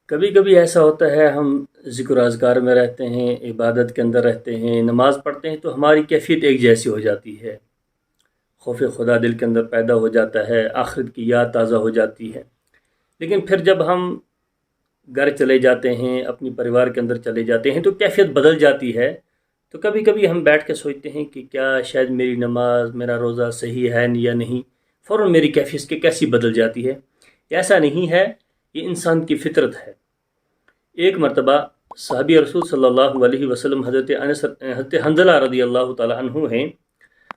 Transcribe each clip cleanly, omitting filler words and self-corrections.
کبھی کبھی ایسا ہوتا ہے ہم ذکر و اذکار میں رہتے ہیں، عبادت کے اندر رہتے ہیں، نماز پڑھتے ہیں تو ہماری کیفیت ایک جیسی ہو جاتی ہے، خوف خدا دل کے اندر پیدا ہو جاتا ہے، آخرت کی یاد تازہ ہو جاتی ہے۔ لیکن پھر جب ہم گھر چلے جاتے ہیں، اپنی پریوار کے اندر چلے جاتے ہیں تو کیفیت بدل جاتی ہے۔ تو کبھی کبھی ہم بیٹھ کے سوچتے ہیں کہ کیا شاید میری نماز، میرا روزہ صحیح ہے یا نہیں، فوراً میری کیفیت کیسی بدل جاتی ہے۔ ایسا نہیں ہے، یہ انسان کی فطرت ہے۔ ایک مرتبہ صحابی رسول صلی اللہ علیہ وسلم حضرت حنظلہ رضی اللہ تعالیٰ عنہ ہیں،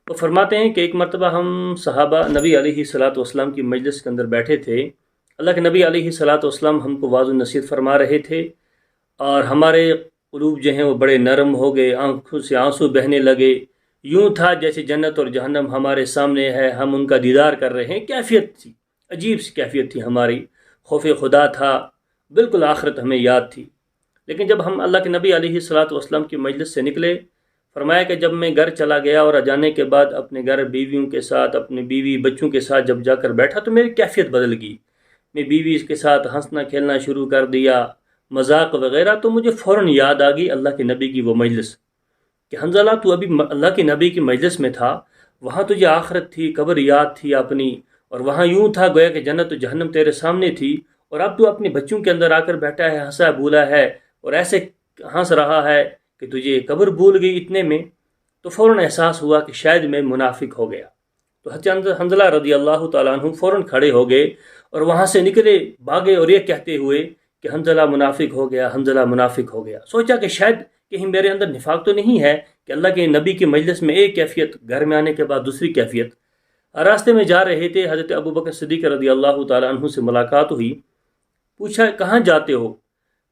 وہ فرماتے ہیں کہ ایک مرتبہ ہم صحابہ نبی علیہ الصلوۃ والسلام کی مجلس کے اندر بیٹھے تھے۔ اللہ کے نبی علیہ الصلوۃ والسلام ہم کو واعظ و نصیحت فرما رہے تھے، اور ہمارے قلوب جو ہیں وہ بڑے نرم ہو گئے، آنکھوں سے آنسو بہنے لگے، یوں تھا جیسے جنت اور جہنم ہمارے سامنے ہے، ہم ان کا دیدار کر رہے ہیں۔ کیفیت تھی، عجیب سی کیفیت تھی ہماری، خوف خدا تھا، بالکل آخرت ہمیں یاد تھی۔ لیکن جب ہم اللہ کے نبی علیہ الصلوۃ والسلام کی مجلس سے نکلے، فرمایا کہ جب میں گھر چلا گیا اور جانے کے بعد اپنے گھر بیویوں کے ساتھ، اپنے بیوی بچوں کے ساتھ جب جا کر بیٹھا تو میری کیفیت بدل گئی۔ میں بیوی کے ساتھ ہنسنا کھیلنا شروع کر دیا، مذاق وغیرہ، تو مجھے فوراً یاد آ گئی اللہ کے نبی کی وہ مجلس کہ حنظلہ تو ابھی اللہ کے نبی کی مجلس میں تھا، وہاں تجھے آخرت تھی، قبر یاد تھی اپنی، اور وہاں یوں تھا گویا کہ جنت و جہنم تیرے سامنے تھی، اور اب تو اپنے بچوں کے اندر آ کر بیٹھا ہے، ہنسا بولا ہے، اور ایسے ہنس رہا ہے کہ تجھے قبر بھول گئی اتنے میں۔ تو فوراً احساس ہوا کہ شاید میں منافق ہو گیا۔ تو حضرت حنظلہ رضی اللہ تعالیٰ عنہ فوراً کھڑے ہو گئے اور وہاں سے نکلے، بھاگے، اور یہ کہتے ہوئے کہ حنظلہ منافق ہو گیا، حنظلہ منافق ہو گیا۔ سوچا کہ شاید کہیں میرے اندر نفاق تو نہیں ہے کہ اللہ کے نبی کی مجلس میں ایک کیفیت، گھر میں آنے کے بعد دوسری کیفیت۔ راستے میں جا رہے تھے، حضرت ابوبکر صدیق رضی اللہ تعالیٰ عنہ سے ملاقات ہوئی۔ پوچھا کہاں جاتے ہو؟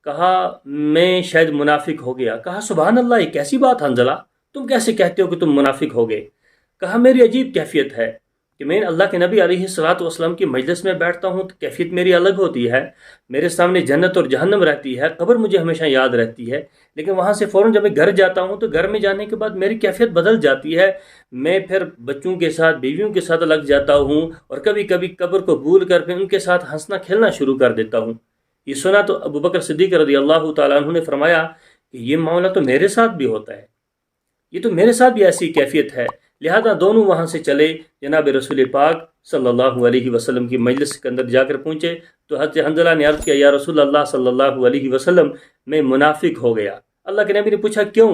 کہا میں شاید منافق ہو گیا۔ کہا سبحان اللہ، یہ کیسی بات حنظلہ، تم کیسے کہتے ہو کہ تم منافق ہو گئے؟ کہا میری عجیب کیفیت ہے کہ میں اللہ کے نبی علیہ الصلوۃ والسلام کی مجلس میں بیٹھتا ہوں تو کیفیت میری الگ ہوتی ہے، میرے سامنے جنت اور جہنم رہتی ہے، قبر مجھے ہمیشہ یاد رہتی ہے، لیکن وہاں سے فوراً جب میں گھر جاتا ہوں تو گھر میں جانے کے بعد میری کیفیت بدل جاتی ہے، میں پھر بچوں کے ساتھ، بیویوں کے ساتھ لگ جاتا ہوں، اور کبھی کبھی قبر کو بھول کر پھر ان کے ساتھ ہنسنا کھیلنا شروع کر دیتا ہوں۔ یہ سنا تو ابوبکر صدیق رضی اللہ تعالیٰ عنہ نے فرمایا کہ یہ معاملہ تو میرے ساتھ بھی ہوتا ہے، یہ تو میرے ساتھ بھی ایسی کیفیت ہے۔ لہذا دونوں وہاں سے چلے، جناب رسول پاک صلی اللہ علیہ وسلم کی مجلس کے اندر جا کر پہنچے تو حضرت حنظلہ نے عرض کیا یا رسول اللہ صلی اللہ علیہ وسلم، میں منافق ہو گیا۔ اللہ کے نبی نے پوچھا کیوں؟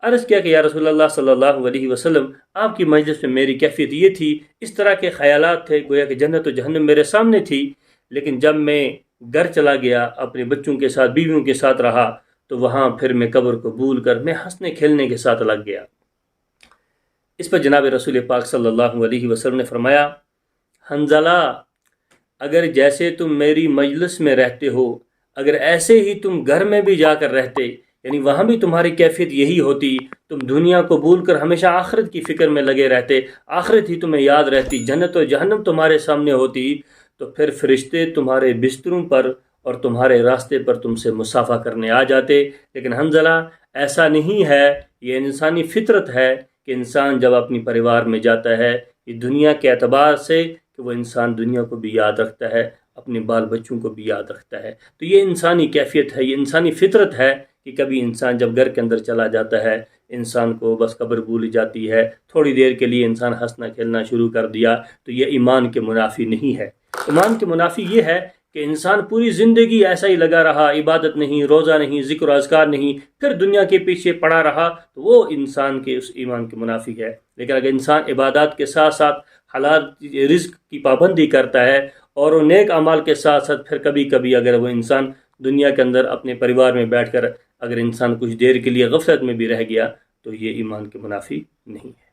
عرض کیا کہ یا رسول اللہ صلی اللہ علیہ وسلم، آپ کی مجلس میں میری کیفیت یہ تھی، اس طرح کے خیالات تھے گویا کہ جنت و جہنم میرے سامنے تھی، لیکن جب میں گھر چلا گیا، اپنے بچوں کے ساتھ، بیویوں کے ساتھ رہا، تو وہاں پھر میں قبر کو بھول کر میں ہنسنے کھیلنے کے ساتھ لگ گیا۔ اس پر جناب رسول پاک صلی اللہ علیہ وسلم نے فرمایا حنظلہ، اگر جیسے تم میری مجلس میں رہتے ہو، اگر ایسے ہی تم گھر میں بھی جا کر رہتے، یعنی وہاں بھی تمہاری کیفیت یہی ہوتی، تم دنیا کو بھول کر ہمیشہ آخرت کی فکر میں لگے رہتے، آخرت ہی تمہیں یاد رہتی، جنت و جہنم تمہارے سامنے ہوتی، تو پھر فرشتے تمہارے بستروں پر اور تمہارے راستے پر تم سے مصافحہ کرنے آ جاتے۔ لیکن حنظلہ ایسا نہیں ہے، یہ انسانی فطرت ہے کہ انسان جب اپنی پریوار میں جاتا ہے، یہ دنیا کے اعتبار سے کہ وہ انسان دنیا کو بھی یاد رکھتا ہے، اپنے بال بچوں کو بھی یاد رکھتا ہے۔ تو یہ انسانی کیفیت ہے، یہ انسانی فطرت ہے کہ کبھی انسان جب گھر کے اندر چلا جاتا ہے، انسان کو بس قبر بھول جاتی ہے، تھوڑی دیر کے لیے انسان ہنسنا کھیلنا شروع کر دیا، تو یہ ایمان کے منافی نہیں ہے۔ ایمان کے منافی یہ ہے کہ انسان پوری زندگی ایسا ہی لگا رہا، عبادت نہیں، روزہ نہیں، ذکر و اذکار نہیں، پھر دنیا کے پیچھے پڑا رہا، تو وہ انسان کے اس ایمان کے منافی ہے۔ لیکن اگر انسان عبادات کے ساتھ ساتھ حلال رزق کی پابندی کرتا ہے اور وہ نیک اعمال کے ساتھ ساتھ پھر کبھی کبھی اگر وہ انسان دنیا کے اندر اپنے پریوار میں بیٹھ کر اگر انسان کچھ دیر کے لیے غفلت میں بھی رہ گیا، تو یہ ایمان کے منافی نہیں ہے۔